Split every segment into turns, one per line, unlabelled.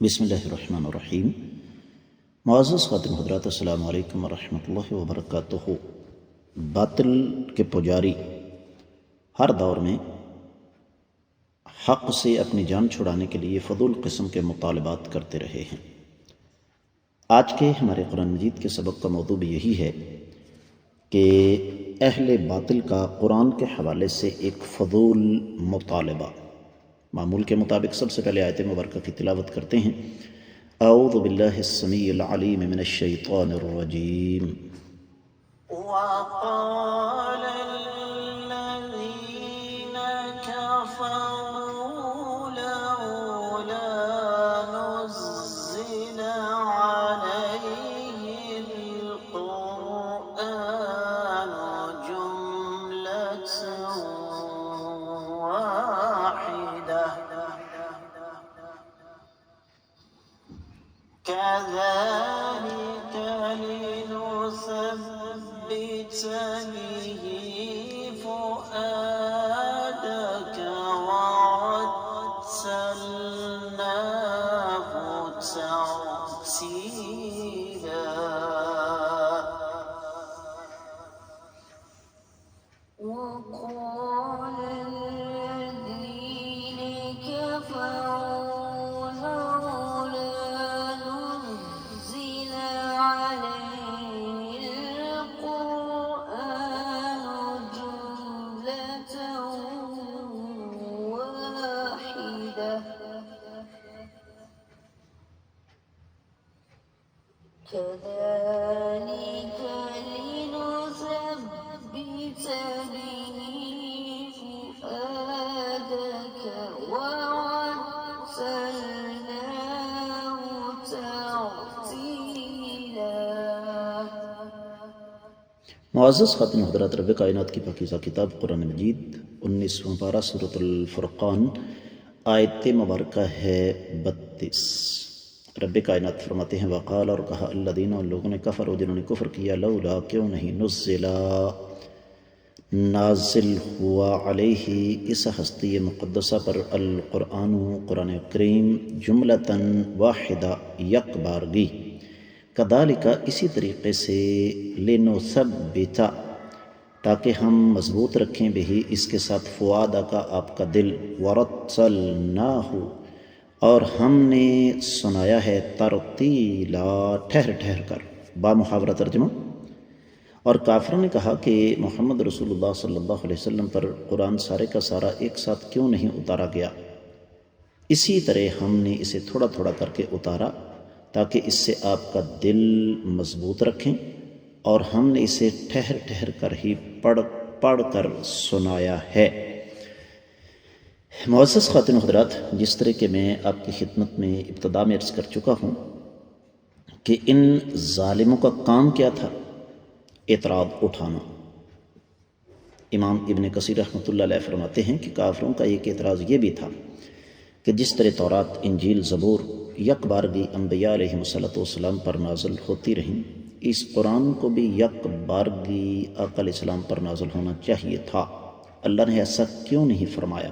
بسم اللہ الرحمن الرحیم۔ معزز خاتم حضرات، السلام علیکم ورحمۃ اللہ وبرکاتہ۔ باطل کے پجاری ہر دور میں حق سے اپنی جان چھڑانے کے لیے فضول قسم کے مطالبات کرتے رہے ہیں۔ آج کے ہمارے قرآن مجید کے سبق کا موضوع بھی یہی ہے کہ اہل باطل کا قرآن کے حوالے سے ایک فضول مطالبہ۔ معمول کے مطابق سب سے پہلے آیت مبارکہ کی تلاوت کرتے ہیں۔ اعوذ باللہ السمیع العلیم من الشیطان الرجیم۔
وقال الذين كفروا لولا نزل عليه القرآن جملة واحدة كذلك لنثبت به فؤادك ورتلناه ترتيلا وقال الذين كفروا لولا نزل عليه القرآن جملة واحدة كذلك لنثبت به فؤادك ورتلناه ترتيلا۔
معزز خاتم حضرات، رب کائنات کی پاکیزہ کتاب قرآن مجید 19واں پارہ سورۃ الفرقان، آیت مبارکہ ہے 32۔ رب کائنات فرماتے ہیں وقال، اور کہا الذین، ان لوگوں نے کفروا، جنہوں نے کفر کیا، لولا، کیوں نہیں، نزلا، نازل ہوا، علیہ، اس ہستی مقدسہ پر، القرآن، قرآن کریم، جملتاً واحدہ، یک بارگی، کذالک، اسی طریقے سے، لنثبت، تاکہ ہم مضبوط رکھیں بھی، اس کے ساتھ، فؤاد کا، آپ کا دل، ورتلناہ، اور ہم نے سنایا ہے، ترتیلا، ٹھہر ٹھہر کر، با محاورہ ترجمہ۔ اور کافروں نے کہا کہ محمد رسول اللہ صلی اللہ علیہ وسلم پر قرآن سارے کا سارا ایک ساتھ کیوں نہیں اتارا گیا؟ اسی طرح ہم نے اسے تھوڑا تھوڑا کر کے اتارا تاکہ اس سے آپ کا دل مضبوط رکھیں، اور ہم نے اسے ٹھہر ٹھہر کر ہی پڑھ کر سنایا ہے۔ معزز خواتین و حضرات، جس طرح کہ میں آپ کی خدمت میں ابتدا میں عرض کر چکا ہوں کہ ان ظالموں کا کام کیا تھا؟ اعتراض اٹھانا۔ امام ابن کثیر رحمۃ اللہ علیہ فرماتے ہیں کہ کافروں کا ایک اعتراض یہ بھی تھا کہ جس طرح تورات، انجیل، زبور یک بارگی انبیاء علیہ السلام پر نازل ہوتی رہیں، اس قرآن کو بھی یک بارگی آقا علیہ السلام پر نازل ہونا چاہیے تھا۔ اللہ نے ایسا کیوں نہیں فرمایا؟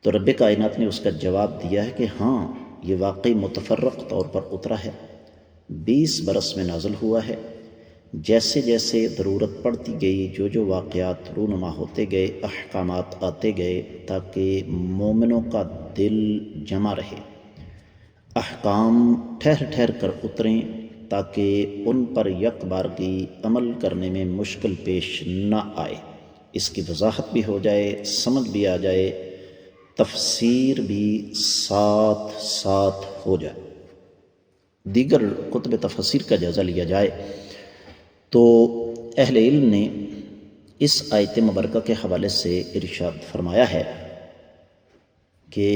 تو رب کائنات نے اس کا جواب دیا ہے کہ ہاں، یہ واقعی متفرق طور پر اترا ہے، 20 برس میں نازل ہوا ہے۔ جیسے جیسے ضرورت پڑتی گئی، جو جو واقعات رونما ہوتے گئے، احکامات آتے گئے، تاکہ مومنوں کا دل جمع رہے، احکام ٹھہر ٹھہر کر اتریں، تاکہ ان پر یک بارگی عمل کرنے میں مشکل پیش نہ آئے، اس کی وضاحت بھی ہو جائے، سمجھ بھی آ جائے، تفسیر بھی ساتھ ساتھ ہو جائے، دیگر کتب تفسیر کا جائزہ لیا جائے۔ تو اہل علم نے اس آیت مبارکہ کے حوالے سے ارشاد فرمایا ہے کہ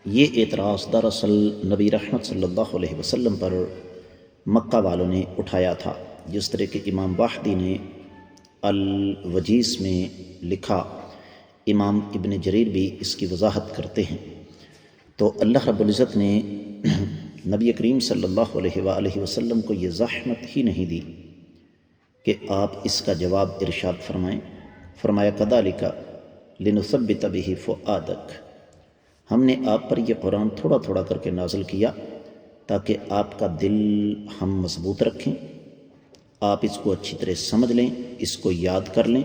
یہ اعتراض دراصل نبی رحمت صلی اللہ علیہ وسلم پر مکہ والوں نے اٹھایا تھا، جس طرح کہ امام واحدی نے الوجیز میں لکھا، امام ابن جریر بھی اس کی وضاحت کرتے ہیں۔ تو اللہ رب العزت نے نبی کریم صلی اللہ علیہ وآلہ وسلم کو یہ زحمت ہی نہیں دی کہ آپ اس کا جواب ارشاد فرمائیں۔ فرمایا کذالک لنثبت بہ فؤادک، ہم نے آپ پر یہ قرآن تھوڑا تھوڑا کر کے نازل کیا تاکہ آپ کا دل ہم مضبوط رکھیں، آپ اس کو اچھی طرح سمجھ لیں، اس کو یاد کر لیں،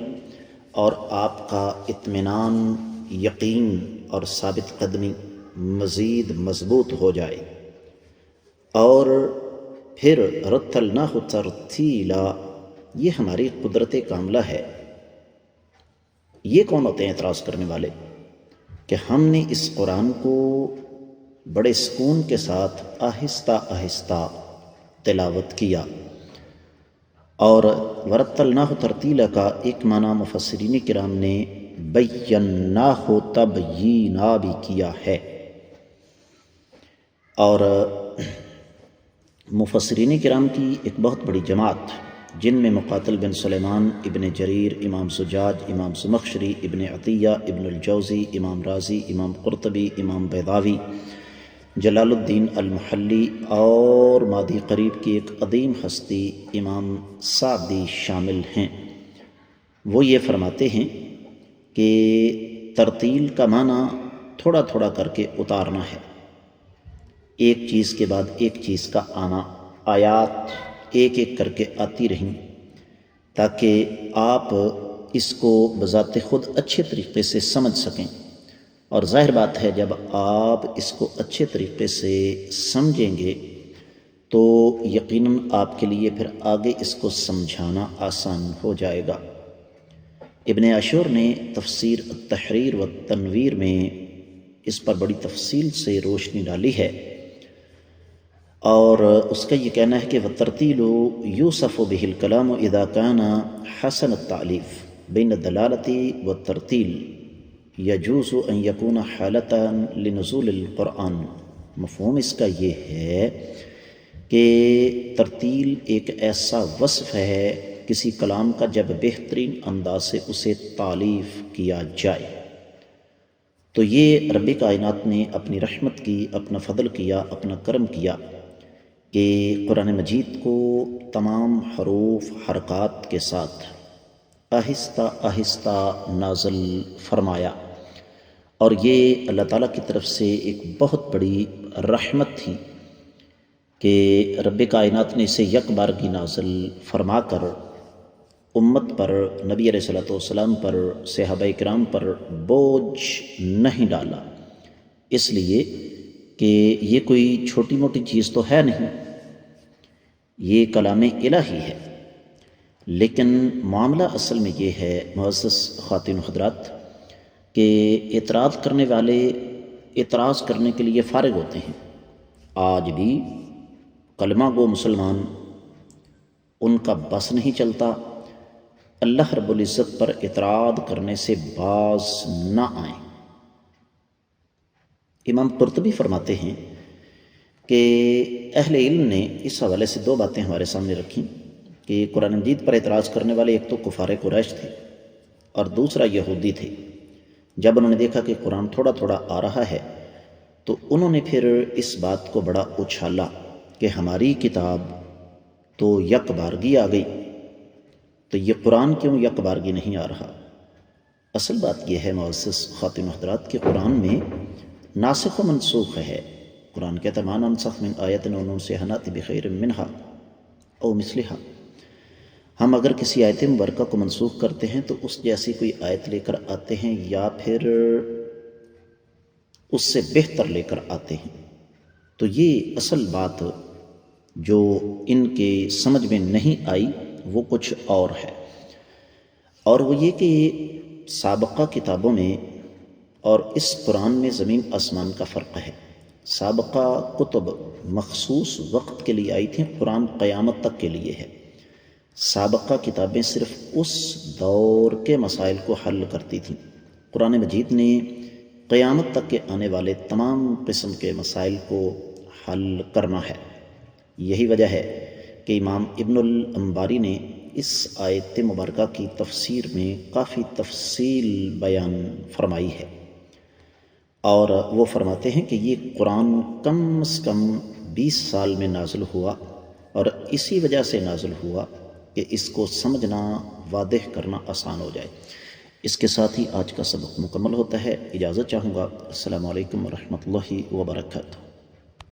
اور آپ کا اطمینان، یقین اور ثابت قدمی مزید مضبوط ہو جائے۔ اور پھر رتلناہ ترتیلا، یہ ہماری قدرت کاملہ ہے۔ یہ کون ہوتے ہیں اعتراض کرنے والے؟ کہ ہم نے اس قرآن کو بڑے سکون کے ساتھ آہستہ آہستہ تلاوت کیا۔ اور ورتلناہ ترتیلا کا ایک معنی مفسرین کرام نے بیناہ تبیینا بھی کیا ہے، اور مفسرین کرام کی ایک بہت بڑی جماعت جن میں مقاتل بن سلیمان، ابن جریر، امام زجاج، امام زمخشری، ابن عطیہ، ابن الجوزی، امام رازی، امام قرطبی، امام بیضاوی، جلال الدین المحلی، اور ماضی قریب کی ایک قدیم ہستی امام سعدی شامل ہیں۔ وہ یہ فرماتے ہیں کہ ترتیل کا معنی تھوڑا تھوڑا کر کے اتارنا ہے، ایک چیز کے بعد ایک چیز کا آنا، آیات ایک ایک کر کے آتی رہیں تاکہ آپ اس کو بذات خود اچھے طریقے سے سمجھ سکیں۔ اور ظاہر بات ہے جب آپ اس کو اچھے طریقے سے سمجھیں گے تو یقیناً آپ کے لیے پھر آگے اس کو سمجھانا آسان ہو جائے گا۔ ابن عاشور نے تفسیر التحریر والتنویر میں اس پر بڑی تفصیل سے روشنی ڈالی ہے، اور اس کا یہ کہنا ہے کہ وَالترتیل یوصف بہ الکلام اذا کان حسن التعلیف بین الدلالۃ والترتیل یجوز ان یکون حالتا لنزول القرآن۔ مفہوم اس کا یہ ہے کہ ترتیل ایک ایسا وصف ہے کسی کلام کا جب بہترین انداز سے اسے تعلیف کیا جائے، تو یہ رب کائنات نے اپنی رحمت کی، اپنا فضل کیا، اپنا کرم کیا کہ قرآن مجید کو تمام حروف حرکات کے ساتھ آہستہ آہستہ نازل فرمایا، اور یہ اللہ تعالیٰ کی طرف سے ایک بہت بڑی رحمت تھی کہ رب کائنات نے اسے یک بارگی نازل فرما کر امت پر، نبی علیہ الصلوۃ والسلام پر، صحابہ کرام پر بوجھ نہیں ڈالا، اس لیے کہ یہ کوئی چھوٹی موٹی چیز تو ہے نہیں، یہ کلام الہی ہے۔ لیکن معاملہ اصل میں یہ ہے معزز خواتین و حضرات کہ اعتراض کرنے والے اعتراض کرنے کے لیے فارغ ہوتے ہیں۔ آج بھی کلمہ گو مسلمان ان کا بس نہیں چلتا اللہ رب العزت پر اعتراض کرنے سے باز نہ آئیں۔ امام قرطبی فرماتے ہیں کہ اہل علم نے اس حوالے سے دو باتیں ہمارے سامنے رکھیں کہ قرآن مجید پر اعتراض کرنے والے ایک تو کفار قریش تھے اور دوسرا یہودی تھے۔ جب انہوں نے دیکھا کہ قرآن تھوڑا تھوڑا آ رہا ہے تو انہوں نے پھر اس بات کو بڑا اچھالا کہ ہماری کتاب تو یک بارگی آ گئی، تو یہ قرآن کیوں یک بارگی نہیں آ رہا؟ اصل بات یہ ہے معزز خواتین و حضرات کہ قرآن میں ناسخ و منسوخ ہے۔ قرآن کہتا ہے ما ننسخ من آیت او ننسها نأتی بخیر منها او مثلها۔ ہم اگر کسی آیت مبارکہ کو منسوخ کرتے ہیں تو اس جیسی کوئی آیت لے کر آتے ہیں یا پھر اس سے بہتر لے کر آتے ہیں۔ تو یہ اصل بات جو ان کے سمجھ میں نہیں آئی وہ کچھ اور ہے، اور وہ یہ کہ سابقہ کتابوں میں اور اس قرآن میں زمین آسمان کا فرق ہے۔ سابقہ کتب مخصوص وقت کے لیے آئی تھیں، قرآن قیامت تک کے لیے ہے۔ سابقہ کتابیں صرف اس دور کے مسائل کو حل کرتی تھیں، قرآن مجید نے قیامت تک کے آنے والے تمام قسم کے مسائل کو حل کرنا ہے۔ یہی وجہ ہے کہ امام ابن الانباری نے اس آیت مبارکہ کی تفسیر میں کافی تفصیل بیان فرمائی ہے، اور وہ فرماتے ہیں کہ یہ قرآن کم از کم 20 سال میں نازل ہوا، اور اسی وجہ سے نازل ہوا کہ اس کو سمجھنا، واضح کرنا آسان ہو جائے۔ اس کے ساتھ ہی آج کا سبق مکمل ہوتا ہے. اجازت چاہوں گا. السلام علیکم ورحمۃ اللہ وبرکاتہ.